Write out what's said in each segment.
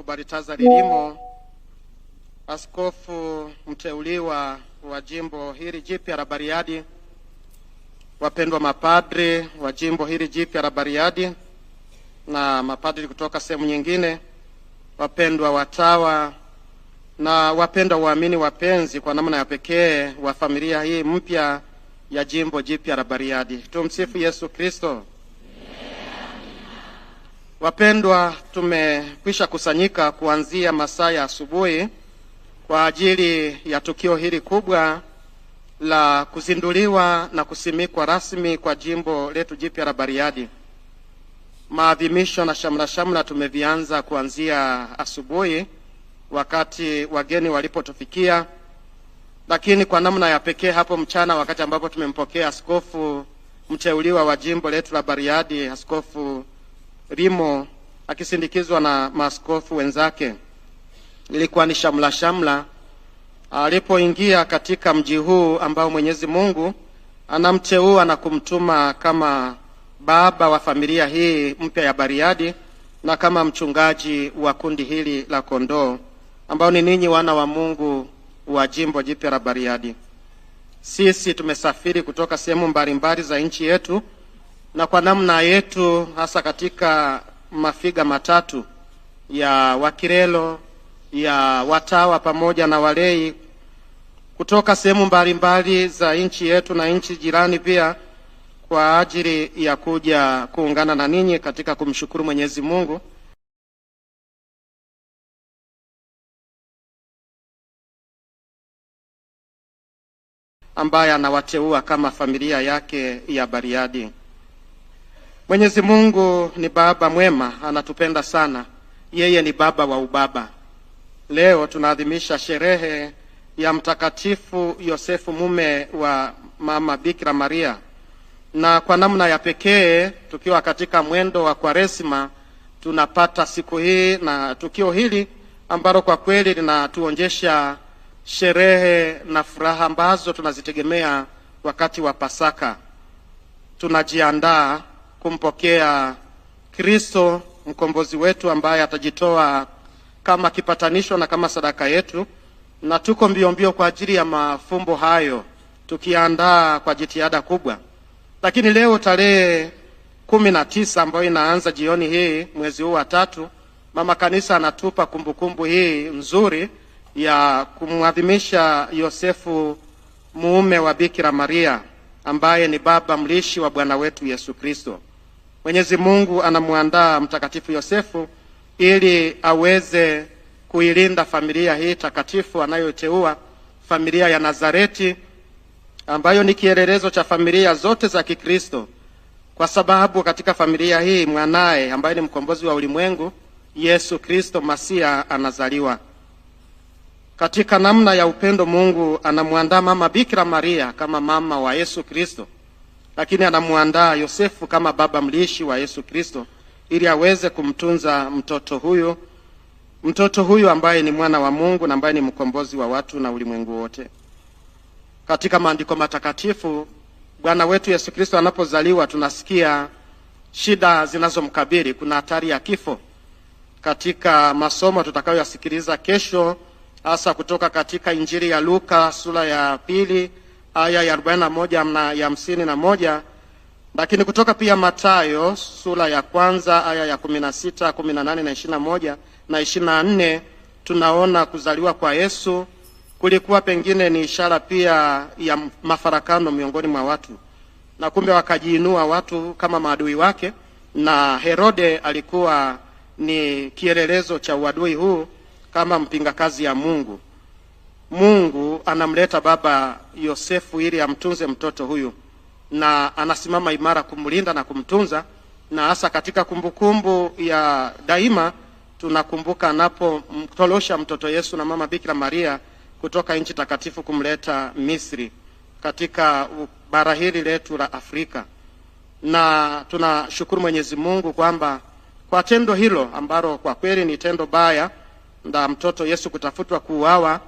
Baltazar Limo, askofu mteuliwa wa jimbo hili jipya la Bariadi, wapendwa mapadri wa jimbo hili jipya la Bariadi na mapadri kutoka sehemu nyingine, wapendwa watawa na wapendwa waamini wapenzi kwa namna ya pekee wa familia hii mpya ya jimbo jipya la Bariadi. Tumsifu Yesu Kristo. Wapendwa, tumekwisha kusanyika kuanzia masaa ya asubuhi kwa ajili ya tukio hili kubwa la kuzinduliwa na kusimikwa rasmi kwa jimbo letu jipya la Bariadi. Maadhimisho na shamla tumevianza kuanzia asubuhi wakati wageni walipotufikia, lakini kwa namna ya pekee hapo mchana wakati ambapo tumempokea askofu mteuliwa wa jimbo letu la Bariadi, Askofu Limo, akisindikizwa na maaskofu wenzake. Ilikuwa ni shamla alipoingia katika mji huu ambao Mwenyezi Mungu anamteua na kumtuma kama baba wa familia hii mpya ya Bariadi na kama mchungaji wa kundi hili la kondoo ambao ni ninyi wana wa Mungu wa jimbo jipya la Bariadi. Sisi tumesafiri kutoka sehemu mbalimbali za nchi yetu, na kwa namna yetu hasa katika mafiga matatu ya Wakirelo, ya watawa pamoja na walei kutoka sehemu mbalimbali za nchi yetu na nchi jirani pia, kwa ajili ya kuja kuungana na ninyi katika kumshukuru Mwenyezi Mungu ambaye anawateua kama familia yake ya Bariadi. Mwenyezi Mungu ni baba mwema, anatupenda sana. Yeye ni baba wa ubaba. Leo tunaadhimisha sherehe ya Mtakatifu Yosefu, mume wa Mama Bikira Maria, na kwa namna ya pekee tukiwa katika mwendo wa Kwaresima tunapata siku hii na tukio hili ambalo kwa kweli linatuonyesha sherehe na furaha ambazo tunazitegemea wakati wa Pasaka. Tunajiandaa kumpokea Kristo mkombozi wetu ambaye atajitoa kama kipatanisho na kama sadaka yetu, na tuko mbio kwa ajili ya mafumbo hayo tukiandaa kwa jitihada kubwa. Lakini leo tarehe 19 ambayo inaanza jioni hii mwezi huu wa 3, Mama Kanisa anatupa kumbukumbu hii nzuri ya kumwadhimisha Yosefu mume wa Bikira Maria ambaye ni baba mlishi wa Bwana wetu Yesu Kristo. Mwenyezi Mungu anamuandaa Mtakatifu Yosefu ili aweze kuilinda familia hii takatifu anayoteua, familia ya Nazareti ambayo ni kielelezo cha familia zote za Kikristo, kwa sababu katika familia hii mwanaye ambaye ni mkombozi wa ulimwengu, Yesu Kristo Masia, anazaliwa. Katika namna ya upendo, Mungu anamuandaa Mama Bikira Maria kama mama wa Yesu Kristo, lakini anamuandaa Yosefu kama baba mlishi wa Yesu Kristo ili aweze kumtunza mtoto huyu ambaye ni mwana wa Mungu na ambaye ni mkombozi wa watu na ulimwengu wote. Katika maandiko matakatifu, Bwana wetu Yesu Kristo anapozaliwa tunasikia shida zinazomkabili. Kuna hatari ya kifo. Katika masomo tutakayoyasikiliza kesho, hasa kutoka katika Injili ya Luka sura ya 2 aya ya 41 na ya 51, lakini kutoka pia Mathayo sura ya 1 aya ya 16, 18 na 21 na 24, tunaona kuzaliwa kwa Yesu kulikuwa pengine ni ishara pia ya mafarakano miongoni mwa watu, na kumbe wakajiinua watu kama maadui wake, na Herode alikuwa ni kielelezo cha uadui huu kama mpinga kazi ya Mungu. Mungu anamleta baba Yosefu ili amtunze mtoto huyu, na anasimama imara kumlinda na kumtunza. Na hasa katika kumbukumbu ya daima tunakumbuka anapomtolosha mtoto Yesu na Mama Bikira Maria kutoka nchi takatifu kumleta Misri katika bara hili letu la Afrika. Na tunashukuru Mwenyezi Mungu kwamba kwa tendo hilo ambalo kwa kweli ni tendo baya na mtoto Yesu kutafutwa kuuawa,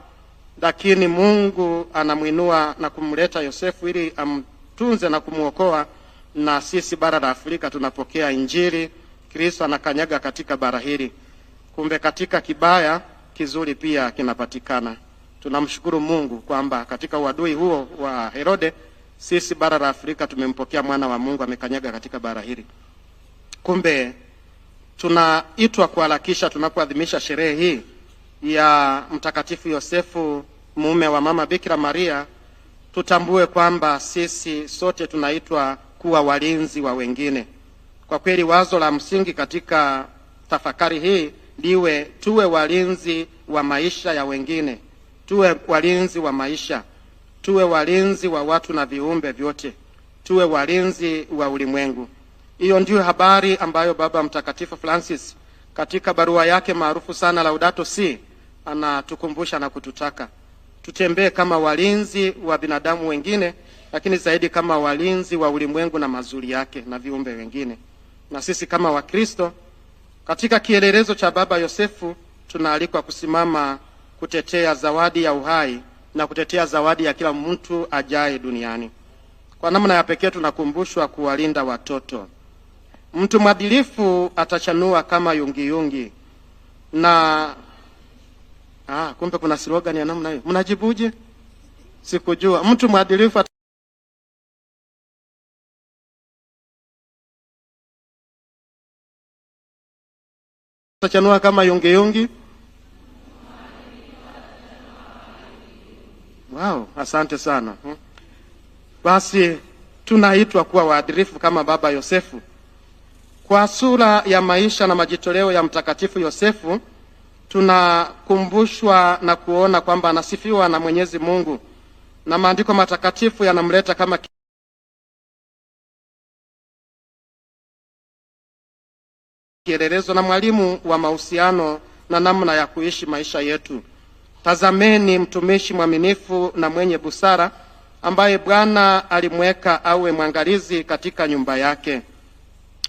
lakini Mungu anamuinua na kumleta Yosefu ili amtunze na kumuokoa, na sisi bara la Afrika tunapokea Injili. Kristo anakanyaga katika bara hili. Kumbe katika kibaya kizuri pia kinapatikana. Tunamshukuru Mungu kwamba katika uadui huo wa Herode, sisi bara la Afrika tumempokea mwana wa Mungu amekanyaga katika bara hili. Kumbe tunaitwa kuharakisha tunapoadhimisha sherehe hii ya Mtakatifu Yosefu mume wa Mama Bikira Maria, tutambue kwamba sisi sote tunaitwa kuwa walinzi wa wengine. Kwa kweli wazo la msingi katika tafakari hii liwe tuwe walinzi wa maisha ya wengine, tuwe walinzi wa maisha, tuwe walinzi wa watu na viumbe vyote, tuwe walinzi wa ulimwengu. Hiyo ndiyo habari ambayo Baba Mtakatifu Francis katika barua yake maarufu sana Laudato Si anatukumbusha na kututaka tutembee kama walinzi wa binadamu wengine, lakini zaidi kama walinzi wa ulimwengu na mazuri yake na viumbe wengine. Na sisi kama Wakristo katika kielelezo cha Baba Yosefu tunaalikwa kusimama kutetea zawadi ya uhai na kutetea zawadi ya kila mtu ajaye duniani. Kwa namna ya pekee tunakumbushwa kuwalinda watoto. Mtu mwadilifu atachanua kama yungiyungi. Na kumbe kuna slogan ya namna hiyo. Mnajibuje? Sikujua. Mtu mwadilifu atachanua kama yungiyungi. Wow, asante sana. Basi tunaitwa kuwa waadilifu kama Baba Yosefu. Kwa sura ya maisha na majitoleo ya Mtakatifu Yosefu tunakumbushwa na kuona kwamba anasifiwa na Mwenyezi Mungu, na maandiko matakatifu yanamleta kama kielelezo na mwalimu wa mahusiano na namna ya kuishi maisha yetu. Tazameni mtumishi mwaminifu na mwenye busara ambaye Bwana alimweka awe mwangalizi katika nyumba yake.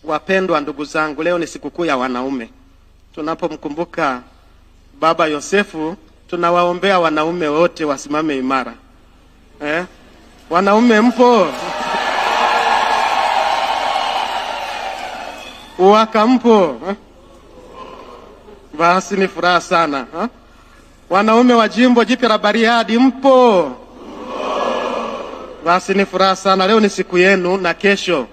Wapendwa ndugu zangu, leo ni sikukuu ya wanaume. Tunapomkumbuka Baba Yosefu, tunawaombea wanaume wote wasimame imara. Wanaume mpo? Uwaka mpo? Basi ni furaha sana. Wanaume wa jimbo jipya la Bariadi mpo? Basi ni furaha sana. Leo ni siku yenu na kesho.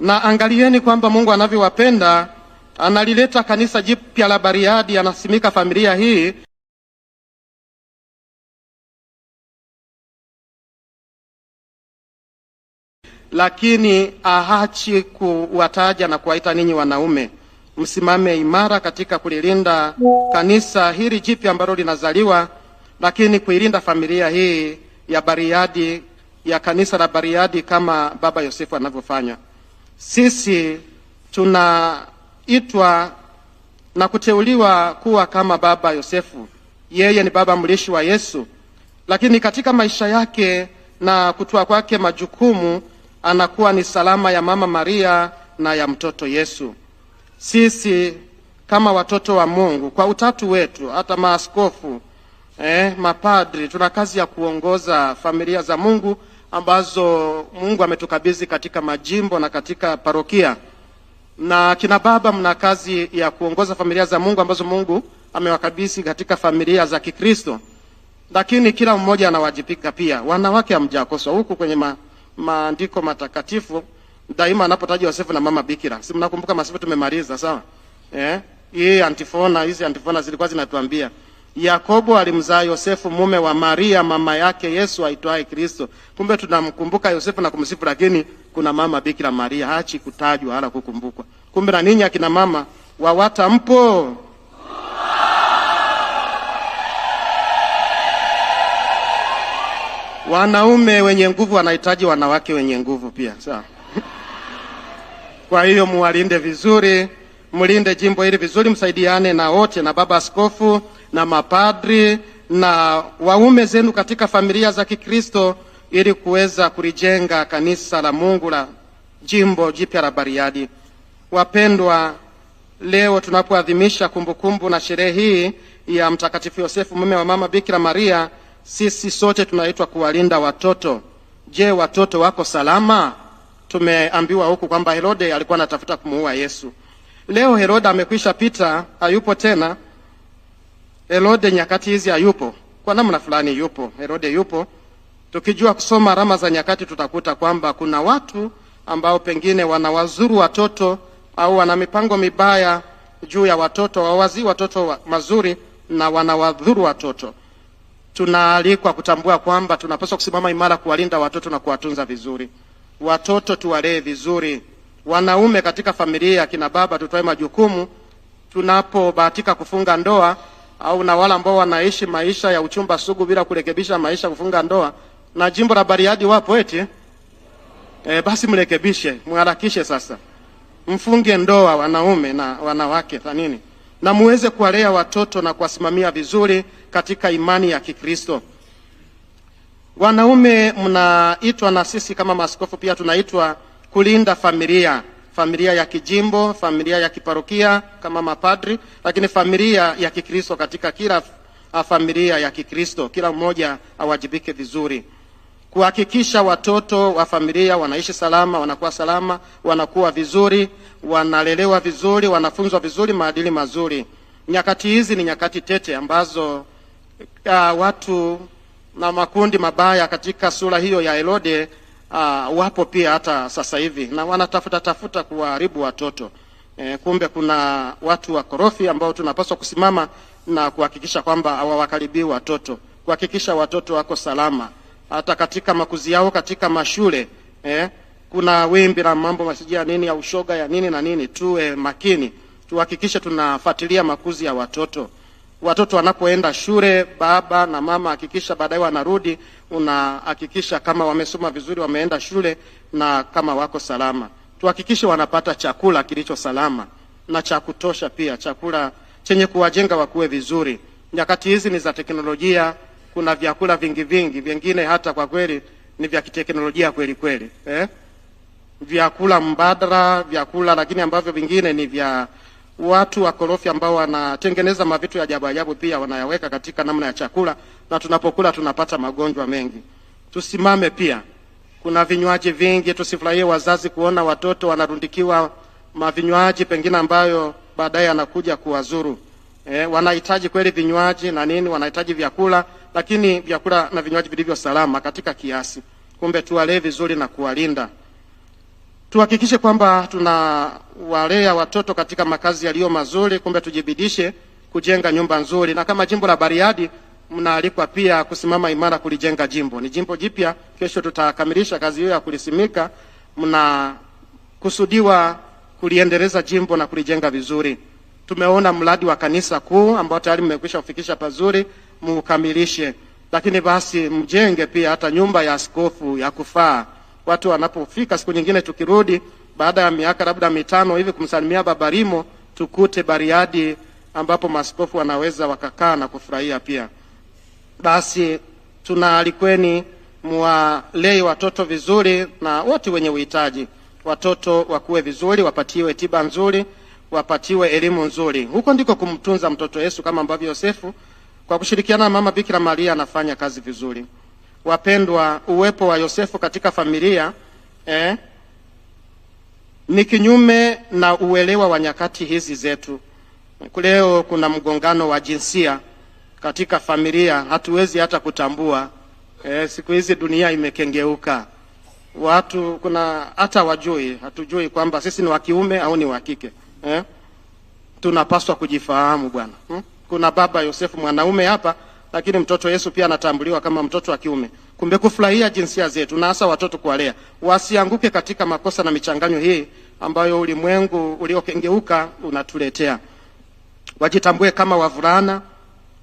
Na angalieni kwamba Mungu anavyowapenda, analileta kanisa jipya la Bariadi, anasimika familia hii lakini ahachi kuwataja na kuwaita ninyi wanaume msimame imara katika kulilinda kanisa hili jipya ambalo linazaliwa, lakini kuilinda familia hii ya Bariadi, ya kanisa la Bariadi kama Baba Yosefu anavyofanya. Sisi tunaitwa na kuteuliwa kuwa kama Baba Yosefu. Yeye ni baba mlishi wa Yesu, lakini katika maisha yake na kutoa kwake majukumu anakuwa ni salama ya Mama Maria na ya mtoto Yesu. Sisi kama watoto wa Mungu kwa utatu wetu, hata maaskofu, mapadri, tuna kazi ya kuongoza familia za Mungu ambazo Mungu ametukabidhi katika majimbo na katika parokia. Na kina baba mna kazi ya kuongoza familia za Mungu ambazo Mungu amewakabidhi katika familia za Kikristo. Lakini kila mmoja anawajibika pia. Wanawake hamjakoswa. Huku kwenye maandiko matakatifu daima anapotaja Yosefu na Mama Bikira. Si mnakumbuka masifu tumemaliza, sawa? Hizi antifona zilikuwa zinatuambia Yakobo alimzaa Yosefu mume wa Maria mama yake Yesu aitwaye Kristo. Kumbe tunamkumbuka Yosefu na kumsifu, lakini kuna Mama Bikira Maria hachi kutajwa wala kukumbukwa. Kumbe na ninyi akina mama wawata mpo? Wanaume wenye nguvu wanahitaji wanawake wenye nguvu pia, sawa? Kwa hiyo muwalinde vizuri, mlinde jimbo hili vizuri, msaidiane na wote, na baba askofu na mapadri na waume zenu katika familia za Kikristo, ili kuweza kulijenga kanisa la Mungu la jimbo jipya la Bariadi. Wapendwa, leo tunapoadhimisha kumbukumbu na sherehe hii ya Mtakatifu Yosefu mume wa Mama Bikira Maria, sisi sote tunaitwa kuwalinda watoto. Je, watoto wako salama? Tumeambiwa huku kwamba Herode alikuwa anatafuta kumuua Yesu. Leo Herode amekwisha pita, hayupo tena. Herode nyakati hizi hayupo. Kwa namna fulani yupo, Herode yupo. Tukijua kusoma alama za nyakati tutakuta kwamba kuna watu ambao pengine wanawazuru watoto au wana mipango mibaya juu ya watoto, wawazii watoto mazuri na wanawadhuru watoto. Tunaalikwa kutambua kwamba tunapaswa kusimama imara kuwalinda watoto na kuwatunza vizuri. Watoto tuwalee vizuri. Wanaume katika familia, kina baba, tutoe majukumu tunapobahatika kufunga ndoa, au na wale ambao wanaishi maisha ya uchumba sugu bila kurekebisha maisha kufunga ndoa. Na jimbo la Bariadi wapo eti? Basi mrekebishe, mharakishe sasa. Mfunge ndoa wanaume na wanawake nini, na muweze kuwalea watoto na kuwasimamia vizuri katika imani ya Kikristo. Wanaume mnaitwa, na sisi kama maaskofu pia tunaitwa kulinda familia, familia ya kijimbo, familia ya kiparokia kama mapadri, lakini familia ya Kikristo. Katika kila familia ya Kikristo kila mmoja awajibike vizuri kuhakikisha watoto wa familia wanaishi salama, wanakuwa salama, wanakuwa vizuri, wanalelewa vizuri, wanafunzwa vizuri maadili mazuri. Nyakati hizi ni nyakati tete ambazo watu na makundi mabaya katika sura hiyo ya Herode wapo pia hata sasa hivi, na wanatafuta kuharibu watoto. Kumbe kuna watu wakorofi ambao tunapaswa kusimama na kuhakikisha kwamba hawawakaribii watoto, kuhakikisha watoto wako salama hata katika makuzi yao katika mashule. Kuna wimbi la mambo masijia nini ya ushoga ya nini na nini. Tuwe makini, tuhakikishe tunafuatilia makuzi ya watoto. Watoto wanapoenda shule, baba na mama hakikisha baadaye wanarudi, unahakikisha kama wamesoma vizuri, wameenda shule na kama wako salama. Tuhakikishe wanapata chakula kilicho salama na cha kutosha, pia chakula chenye kuwajenga wakuwe vizuri. Nyakati hizi ni za teknolojia, kuna vyakula vingi, vingine hata kwa kweli ni vya kiteknolojia kweli. Vyakula mbadala, vyakula lakini ambavyo vingine ni vya watu wakorofi ambao wanatengeneza mavitu ya ajabu pia wanayaweka katika namna ya chakula, na tunapokula tunapata magonjwa mengi. Tusimame pia, kuna vinywaji vingi, tusifurahie wazazi kuona watoto wanarundikiwa mavinywaji pengine ambayo baadaye anakuja kuwazuru. Wanahitaji kweli vinywaji na nini, wanahitaji vyakula, lakini vyakula na vinywaji vilivyo salama katika kiasi. Kumbe tuwalee vizuri na kuwalinda. Tuhakikishe kwamba tunawalea watoto katika makazi yaliyo mazuri. Kumbe tujibidishe kujenga nyumba nzuri, na kama jimbo la Bariadi mnaalikwa pia kusimama imara kulijenga jimbo. Ni jimbo jipya, kesho tutakamilisha kazi hiyo ya kulisimika. Mnakusudiwa kuliendeleza jimbo na kulijenga vizuri. Tumeona mradi wa kanisa kuu ambao tayari mmekwisha kufikisha pazuri, mukamilishe. Lakini basi mjenge pia hata nyumba ya askofu ya kufaa. Watu wanapofika siku nyingine, tukirudi baada ya miaka labda 5 hivi kumsalimia Baba Rimo, tukute Bariadi ambapo maaskofu wanaweza wakakaa na kufurahia pia. Basi tunaalikweni muwalee watoto vizuri na wote wenye uhitaji. Watoto wakuwe vizuri, wapatiwe tiba nzuri, wapatiwe elimu nzuri. Huko ndiko kumtunza mtoto Yesu, kama ambavyo Yosefu kwa kushirikiana na Mama Bikira Maria anafanya kazi vizuri. Wapendwa, uwepo wa Yosefu katika familia ni kinyume na uelewa wa nyakati hizi zetu. Leo kuna mgongano wa jinsia katika familia, hatuwezi hata kutambua. Siku hizi dunia imekengeuka. Watu kuna hata hatujui kwamba sisi ni wa kiume au ni wa kike. Tunapaswa kujifahamu bwana. Kuna baba Yosefu mwanaume hapa, lakini mtoto Yesu pia anatambuliwa kama mtoto wa kiume. Kumbe kufurahia jinsia zetu na hasa watoto kuwalea, wasianguke katika makosa na michanganyo hii ambayo ulimwengu uliokengeuka unatuletea. Wajitambue kama wavulana,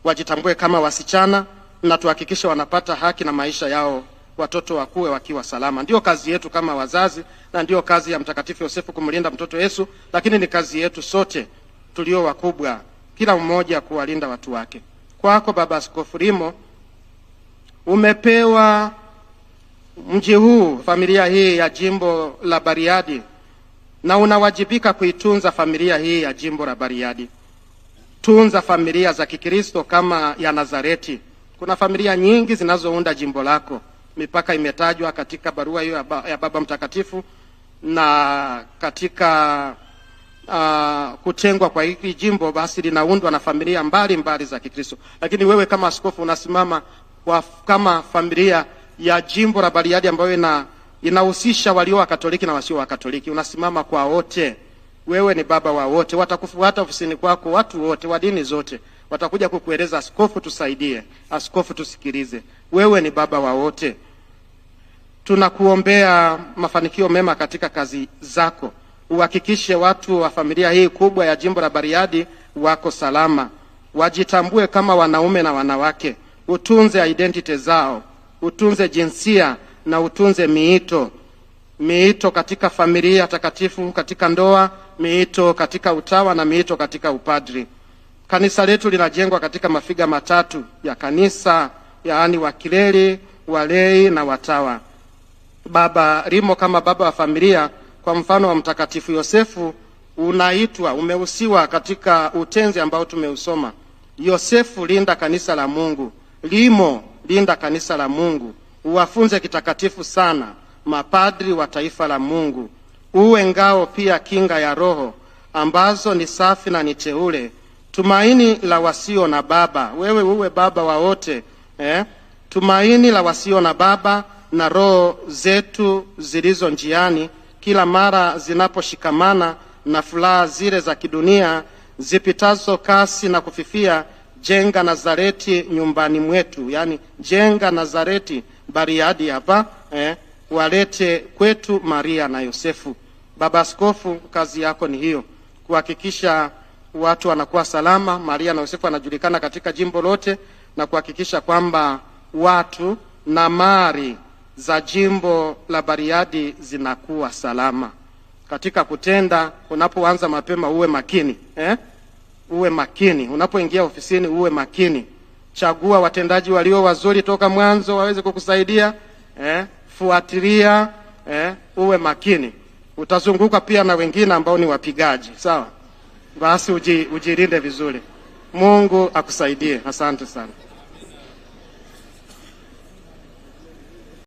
wajitambue kama wasichana, na tuhakikishe wanapata haki na maisha yao, watoto wakuwe wakiwa salama. Ndio kazi yetu kama wazazi, na ndio kazi ya Mtakatifu Yosefu kumlinda mtoto Yesu, lakini ni kazi yetu sote tulio wakubwa, kila mmoja kuwalinda watu wake. Kwako Baba Askofu Rimo, umepewa mji huu, familia hii ya jimbo la Bariadi, na unawajibika kuitunza familia hii ya jimbo la Bariadi. Tunza familia za Kikristo kama ya Nazareti. Kuna familia nyingi zinazounda jimbo lako. Mipaka imetajwa katika barua hiyo ya Baba Mtakatifu na katika kutengwa kwa hili jimbo, basi linaundwa na familia mbali za Kikristo. Lakini wewe kama askofu unasimama kama familia ya jimbo la Bariadi ambayo inahusisha walio wa Katoliki na wasio wa Katoliki. Unasimama kwa wote. Wewe ni baba wa wote. Watakufuata ofisini kwako watu wote wa dini zote. Watakuja kukueleza, askofu tusaidie, askofu tusikilize. Wewe ni baba wa wote. Tunakuombea mafanikio mema katika kazi zako. Uhakikishe watu wa familia hii kubwa ya jimbo la Bariadi wako salama. Wajitambue kama wanaume na wanawake. Utunze identity zao. Utunze jinsia na utunze miito katika familia takatifu, katika ndoa, miito katika utawa na miito katika upadri. Kanisa letu linajengwa katika mafiga matatu ya kanisa, yaani wakileli, walei na watawa. Baba Rimo kama baba wa familia, kwa mfano wa Mtakatifu Yosefu, umehusiwa katika utenzi ambao tumeusoma. Yosefu, linda kanisa la Mungu. Rimo, linda kanisa la Mungu. Uwafunze kitakatifu sana mapadri wa taifa la Mungu. Uwe ngao pia kinga ya roho ambazo ni safi na ni teule. Tumaini la wasio na baba. Wewe uwe baba wa wote, Tumaini la wasio na baba na roho zetu zilizo njiani kila mara zinaposhikamana na furaha zile za kidunia zipitazo kasi na kufifia. Jenga Nazareti nyumbani mwetu, yani jenga Nazareti Bariadi hapa, walete kwetu Maria na Yosefu. Baba Askofu, kazi yako ni hiyo, kuhakikisha watu wanakuwa salama. Maria na Yosefu wanajulikana katika jimbo lote, na kuhakikisha kwamba watu na mali za jimbo la Bariadi zinakuwa salama. Katika kutenda, unapoanza mapema uwe makini, uwe makini. Unapoingia ofisini uwe makini. Chagua watendaji walio wazuri toka mwanzo waweze kukusaidia, fuatilia, uwe makini. Utazunguka pia na wengine ambao ni wapigaji, sawa? Basi ujilinde vizuri. Mungu akusaidie. Asante sana.